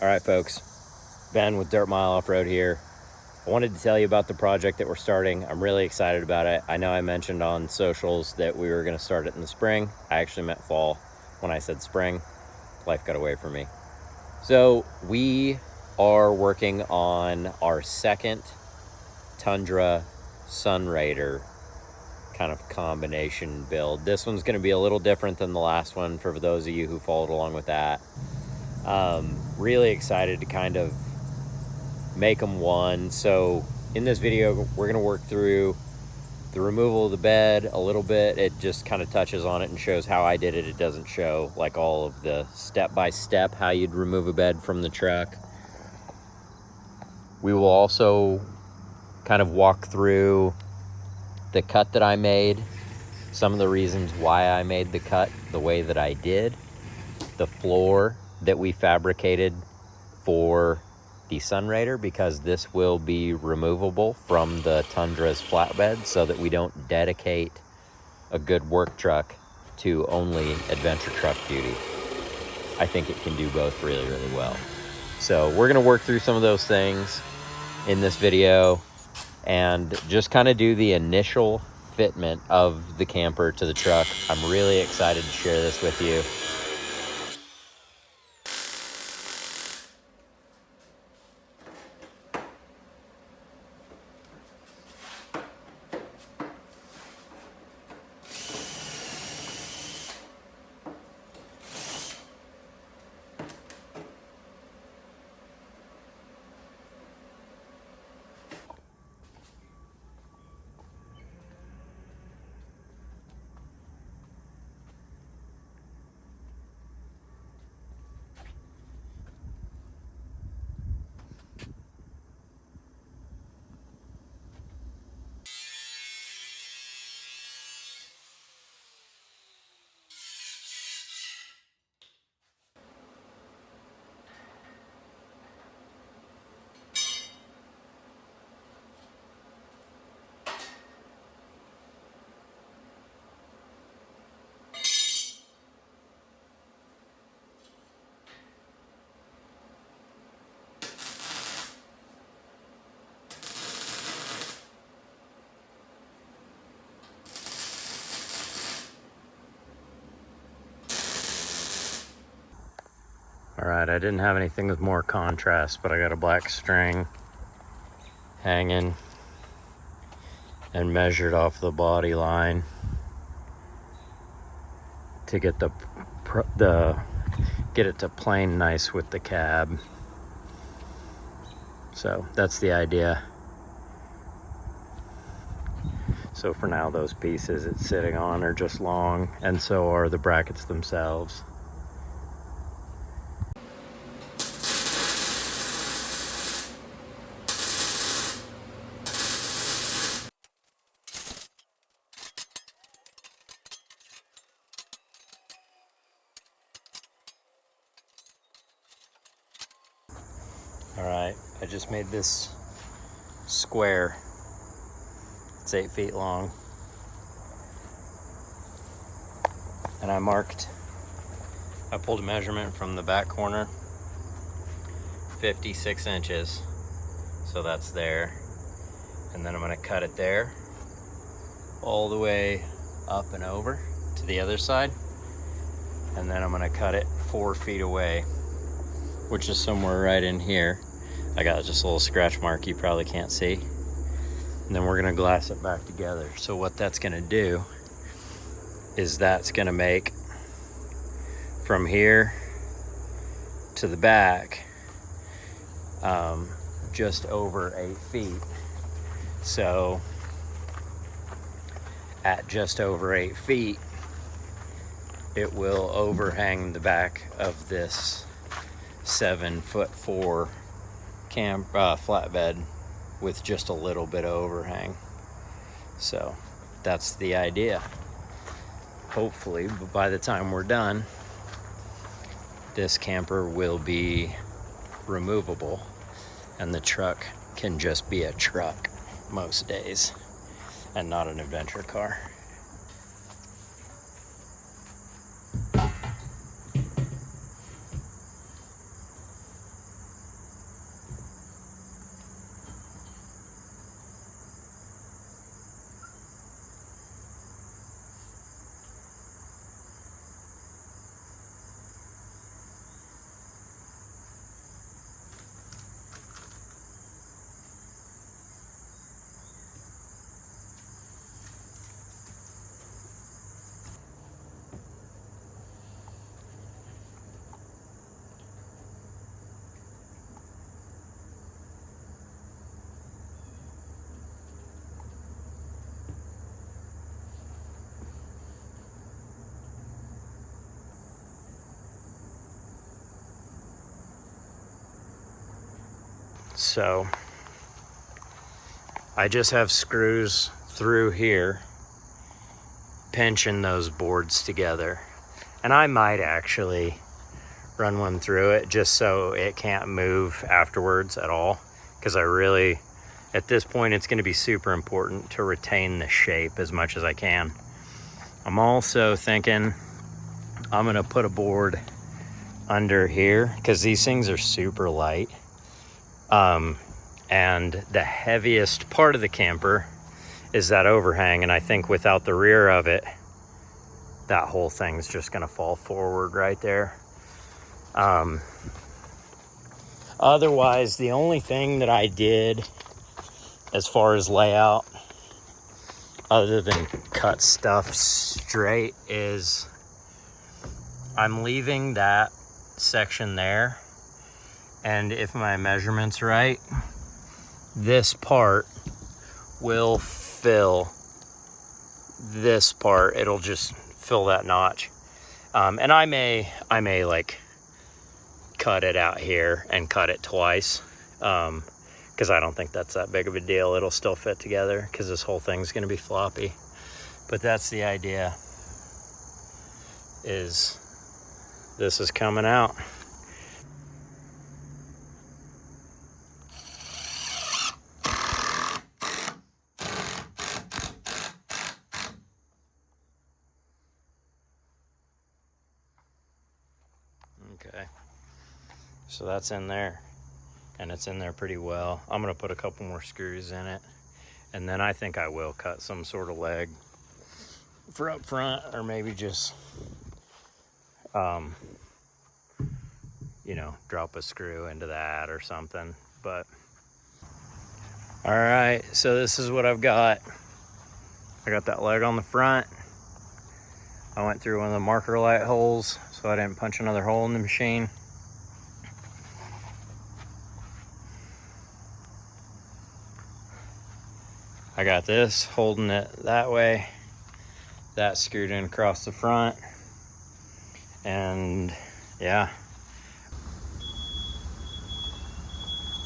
All right, folks, Ben with Dirt Mile Off-Road here. I wanted to tell you about the project that we're starting. I'm really excited about it. I know I mentioned on socials that we were going to start it in the spring. I actually meant fall when I said spring. Life got away from me. So we are working on our second Tundra Sunrader kind of combination build. This one's going to be a little different than the last one for those of you who followed along with that. Really excited to kind of make them one. So in this video, we're going to work through the removal of the bed a little bit. It just kind of touches on it and shows how I did it. It doesn't show like all of the step-by-step how you'd remove a bed from the truck. We will also kind of walk through the cut that I made, some of the reasons why I made the cut the way that I did, the floor that we fabricated for the Sunrader, because this will be removable from the Tundra's flatbed so that we don't dedicate a good work truck to only adventure truck duty. I think it can do both really, really well. So we're gonna work through some of those things in this video and just kind of do the initial fitment of the camper to the truck. I'm really excited to share this with you. All right, I didn't have anything with more contrast, but I got a black string hanging and measured off the body line to get get it to plane nice with the cab. So that's the idea. So for now, those pieces it's sitting on are just long, and so are the brackets themselves. All right, I just made this square. It's 8 feet long. And I pulled a measurement from the back corner, 56 inches. So that's there. And then I'm gonna cut it there, all the way up and over to the other side. And then I'm gonna cut it 4 feet away, which is somewhere right in here. I got just a little scratch mark you probably can't see. And then we're gonna glass it back together. So what that's gonna do is that's gonna make from here to the back just over 8 feet. So at just over 8 feet, it will overhang the back of this 7'4" flatbed with just a little bit of overhang. So that's the idea. Hopefully, by the time we're done, this camper will be removable and the truck can just be a truck most days and not an adventure car. So I just have screws through here pinching those boards together, and I might actually run one through it just so it can't move afterwards at all, because I really, at this point, it's going to be super important to retain the shape as much as I can. I'm also thinking I'm going to put a board under here because these things are super light, and the heaviest part of the camper is that overhang, and I think without the rear of it, that whole thing's just gonna fall forward right there. Otherwise, the only thing that I did as far as layout, other than cut stuff straight, is I'm leaving that section there, and if my measurement's right, this part will fill this part. It'll just fill that notch, and I may like cut it out here and cut it twice, because I don't think that's that big of a deal. It'll still fit together because this whole thing's going to be floppy. But that's the idea, is this is coming out. Okay, so that's in there, and it's in there pretty well. I'm gonna put a couple more screws in it, and then I think I will cut some sort of leg for up front, or maybe just you know, drop a screw into that or something. But all right, so this is what I've got. I got that leg on the front. I went through one of the marker light holes so I didn't punch another hole in the machine. I got this holding it that way. That's screwed in across the front. And yeah.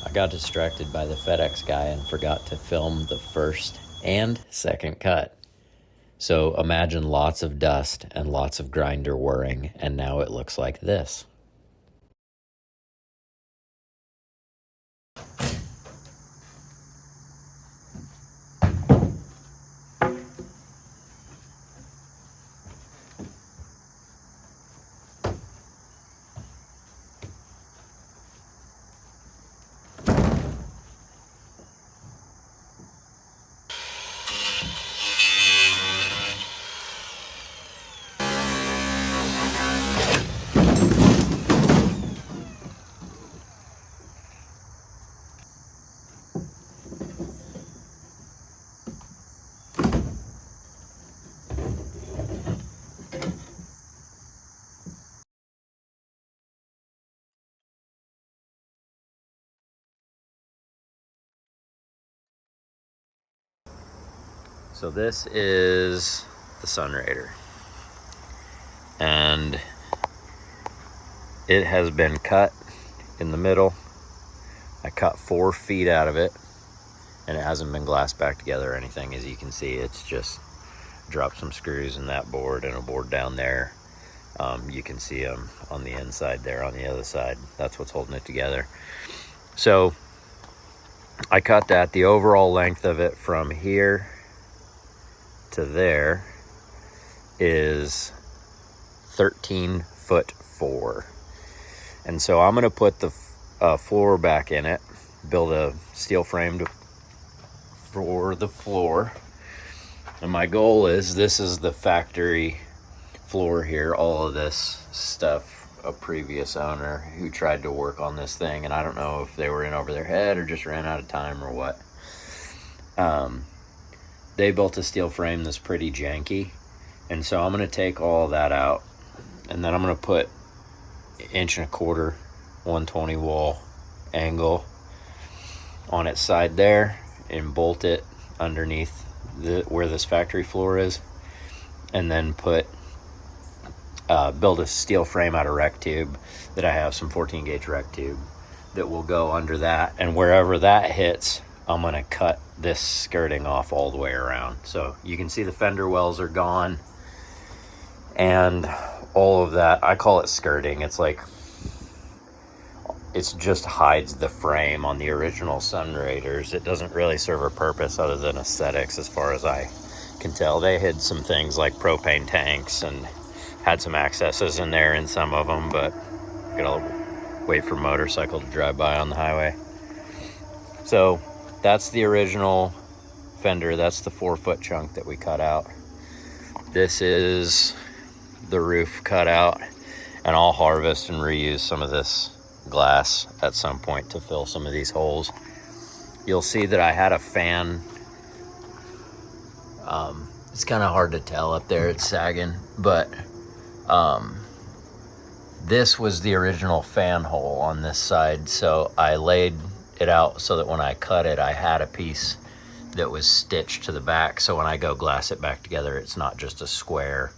I got distracted by the FedEx guy and forgot to film the first and second cut. So imagine lots of dust and lots of grinder whirring, and now it looks like this. So this is the Sunrader, and it has been cut in the middle. I cut 4 feet out of it, and it hasn't been glassed back together or anything. As you can see, it's just dropped some screws in that board and a board down there. You can see them on the inside there, on the other side. That's what's holding it together. So I cut that. The overall length of it from here to there is 13'4". And so I'm gonna put the floor back in it, build a steel frame for the floor. And my goal is, this is the factory floor here, all of this stuff, a previous owner who tried to work on this thing, and I don't know if they were in over their head or just ran out of time or what. They built a steel frame that's pretty janky, and so I'm gonna take all of that out, and then I'm gonna put 1.25" 120 wall angle on its side there and bolt it underneath where this factory floor is, and then build a steel frame out of rec tube that I have, some 14 gauge rec tube that will go under that, and wherever that hits, I'm gonna cut this skirting off all the way around. So you can see the fender wells are gone, and all of that, I call it skirting. It's like, it just hides the frame on the original Sunraders. It doesn't really serve a purpose other than aesthetics, as far as I can tell. They hid some things like propane tanks and had some accesses in there in some of them, but gotta wait for motorcycle to drive by on the highway. So that's the original fender. That's the 4-foot chunk that we cut out. This is the roof cutout, and I'll harvest and reuse some of this glass at some point to fill some of these holes. You'll see that I had a fan. It's kind of hard to tell up there, it's sagging, but this was the original fan hole on this side, so I laid it out so that when I cut it, I had a piece that was stitched to the back, so when I go glass it back together, it's not just a square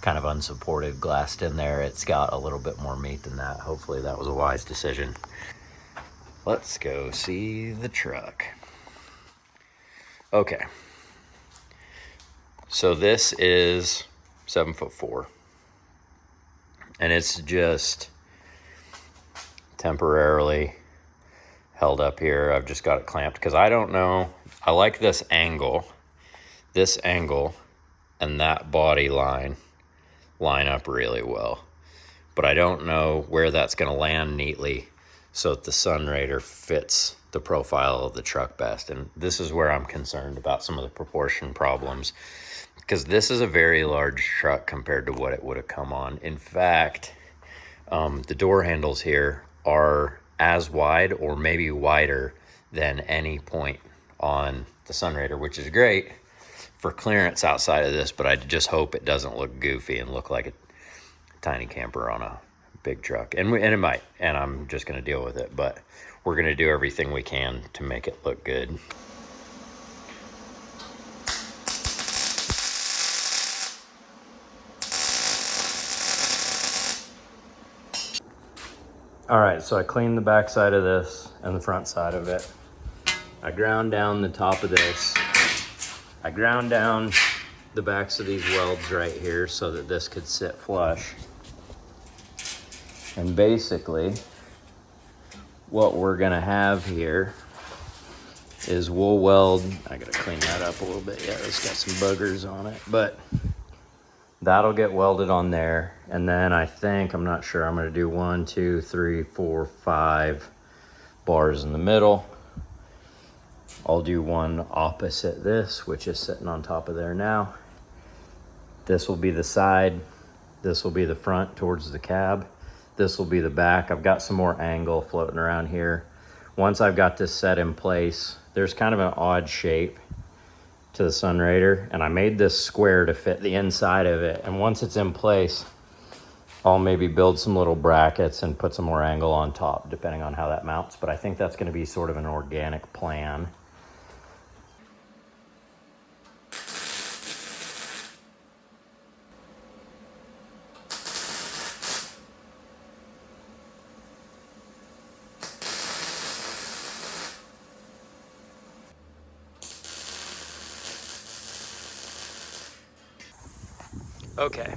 kind of unsupported glassed in there. It's got a little bit more meat than that. Hopefully that was a wise decision. Let's go see the truck. Okay, so this is 7'4", and it's just temporarily held up here. I've just got it clamped because I don't know. I like this angle, and that body line up really well, but I don't know where that's going to land neatly so that the Sunrader fits the profile of the truck best. And this is where I'm concerned about some of the proportion problems, because this is a very large truck compared to what it would have come on. In fact, the door handles here are as wide or maybe wider than any point on the Sunrader, which is great for clearance outside of this, but I just hope it doesn't look goofy and look like a tiny camper on a big truck. And it might, and I'm just gonna deal with it, but we're gonna do everything we can to make it look good. All right, so I cleaned the back side of this and the front side of it. I ground down the top of this. I ground down the backs of these welds right here so that this could sit flush. And basically, what we're gonna have here is we'll weld, I gotta clean that up a little bit. Yeah, it's got some boogers on it, but that'll get welded on there. And then I think, I'm not sure, I'm gonna do 1, 2, 3, 4, 5 bars in the middle. I'll do one opposite this, which is sitting on top of there now. This will be the side. This will be the front towards the cab. This will be the back. I've got some more angle floating around here. Once I've got this set in place, there's kind of an odd shape to the Sunrader, and I made this square to fit the inside of it. And once it's in place, I'll maybe build some little brackets and put some more angle on top, depending on how that mounts. But I think that's gonna be sort of an organic plan. Okay,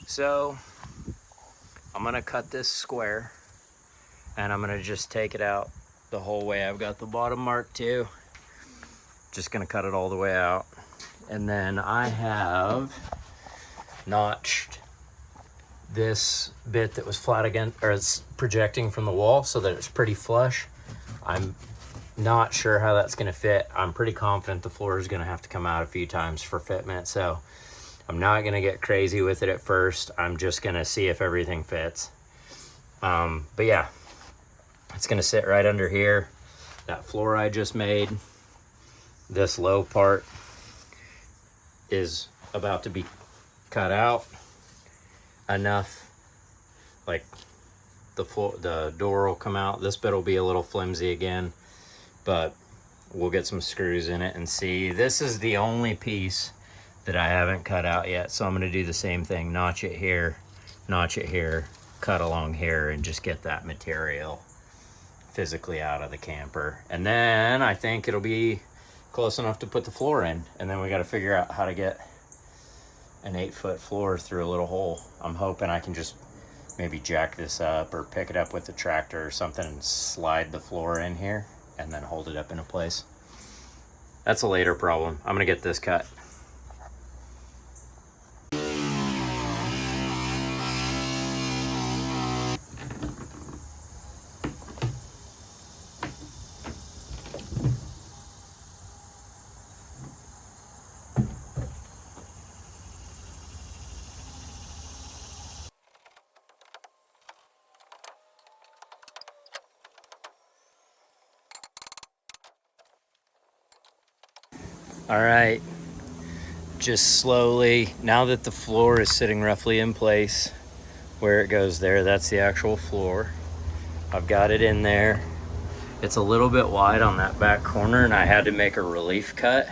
so I'm gonna cut this square and I'm gonna just take it out the whole way. I've got the bottom mark too. Just gonna cut it all the way out. And then I have notched this bit that was flat again, or it's projecting from the wall so that it's pretty flush. I'm not sure how that's gonna fit. I'm pretty confident the floor is gonna have to come out a few times for fitment, so I'm not gonna get crazy with it at first. I'm just gonna see if everything fits. But yeah, it's gonna sit right under here. That floor I just made, this low part is about to be cut out enough, like the door will come out. This bit will be a little flimsy again, but we'll get some screws in it and see. This is the only piece that I haven't cut out yet, so I'm gonna do the same thing. Notch it here, cut along here, and just get that material physically out of the camper. And then I think it'll be close enough to put the floor in. And then we got to figure out how to get an 8-foot floor through a little hole. I'm hoping I can just maybe jack this up or pick it up with the tractor or something and slide the floor in here and then hold it up into place. That's a later problem. I'm gonna get this cut. All right, just slowly, now that the floor is sitting roughly in place, where it goes there, that's the actual floor. I've got it in there. It's a little bit wide on that back corner and I had to make a relief cut,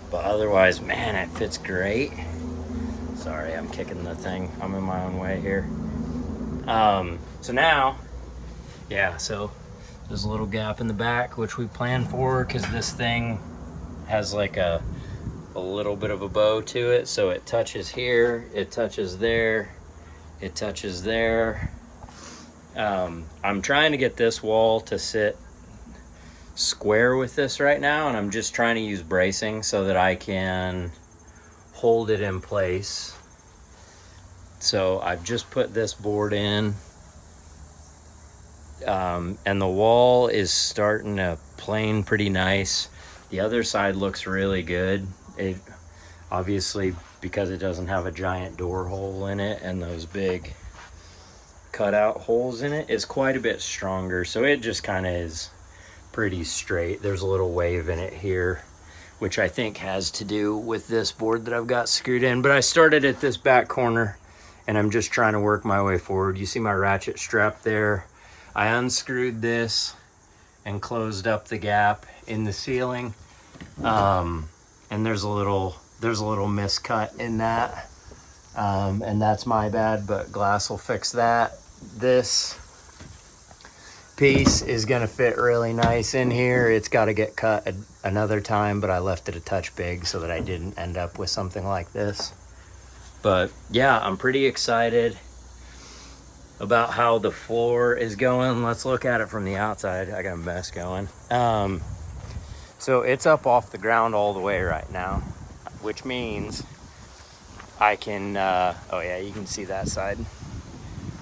but otherwise, man, it fits great. Sorry, I'm kicking the thing. I'm in my own way here. So now, yeah, so there's a little gap in the back, which we planned for because this thing has like a little bit of a bow to it. So it touches here, it touches there, it touches there. I'm trying to get this wall to sit square with this right now, and I'm just trying to use bracing so that I can hold it in place. So I've just put this board in, and the wall is starting to plane pretty nice. The other side looks really good. It obviously, because it doesn't have a giant door hole in it and those big cutout holes in it, is quite a bit stronger. So it just kind of is pretty straight. There's a little wave in it here, which I think has to do with this board that I've got screwed in. But I started at this back corner and I'm just trying to work my way forward. You see my ratchet strap there. I unscrewed this and closed up the gap in the ceiling, and there's a little miscut in that, and that's my bad, but glass will fix that. This piece is gonna fit really nice in here. It's got to get cut another time, but I left it a touch big so that I didn't end up with something like this. But yeah, I'm pretty excited about how the floor is going. Let's look at it from the outside. I got a mess going. So it's up off the ground all the way right now, which means I can, oh yeah, you can see that side.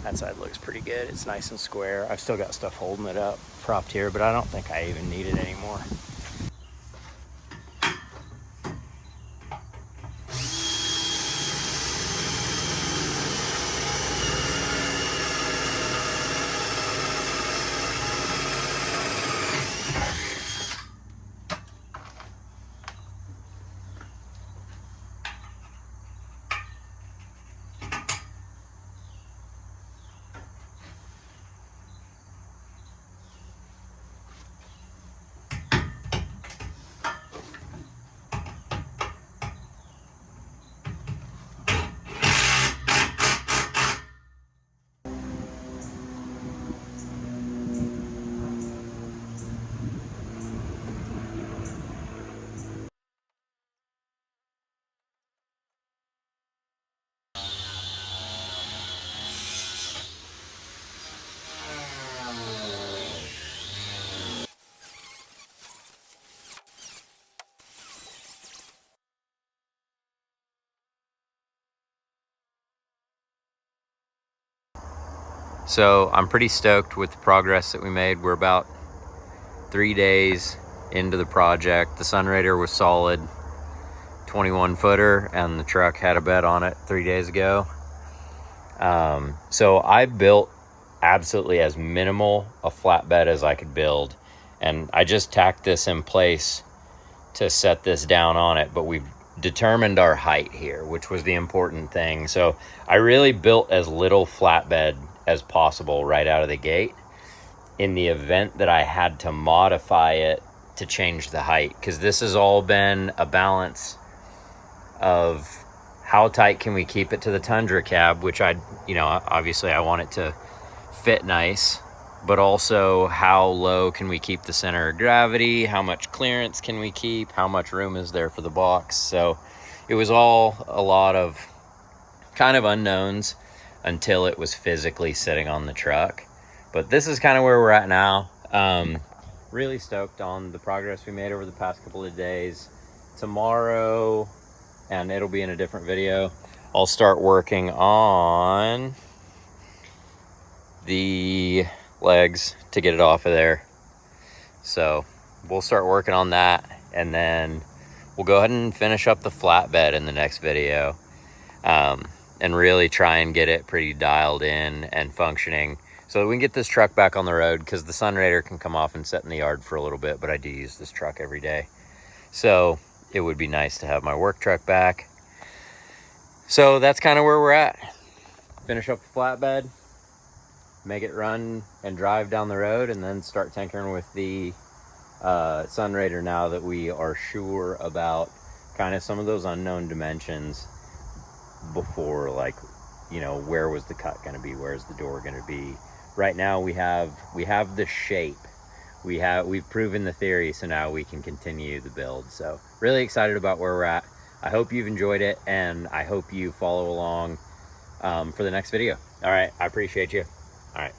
That side looks pretty good. It's nice and square. I've still got stuff holding it up, propped here, but I don't think I even need it anymore. So I'm pretty stoked with the progress that we made. We're about 3 days into the project. The Sunrader was solid 21 footer and the truck had a bed on it 3 days ago. So I built absolutely as minimal a flatbed as I could build. And I just tacked this in place to set this down on it, but we've determined our height here, which was the important thing. So I really built as little flatbed as possible right out of the gate in the event that I had to modify it to change the height, because this has all been a balance of how tight can we keep it to the Tundra cab, which obviously I want it to fit nice, but also how low can we keep the center of gravity, how much clearance can we keep, how much room is there for the box. So it was all a lot of kind of unknowns until it was physically sitting on the truck. But this is kind of where we're at now. Really stoked on the progress we made over the past couple of days. Tomorrow, and it'll be in a different video, I'll start working on the legs to get it off of there. So we'll start working on that, and then we'll go ahead and finish up the flatbed in the next video, and really try and get it pretty dialed in and functioning so that we can get this truck back on the road, because the Sunrader can come off and sit in the yard for a little bit, but I do use this truck every day. So it would be nice to have my work truck back. So that's kind of where we're at. Finish up the flatbed, make it run and drive down the road, and then start tinkering with the Sunrader now that we are sure about kind of some of those unknown dimensions before, like, you know, where was the cut going to be, where's the door going to be. Right now we have the shape, we've proven the theory, so now we can continue the build. So really excited about where we're at. I hope you've enjoyed it, and I hope you follow along for the next video. All right, I appreciate you. All right.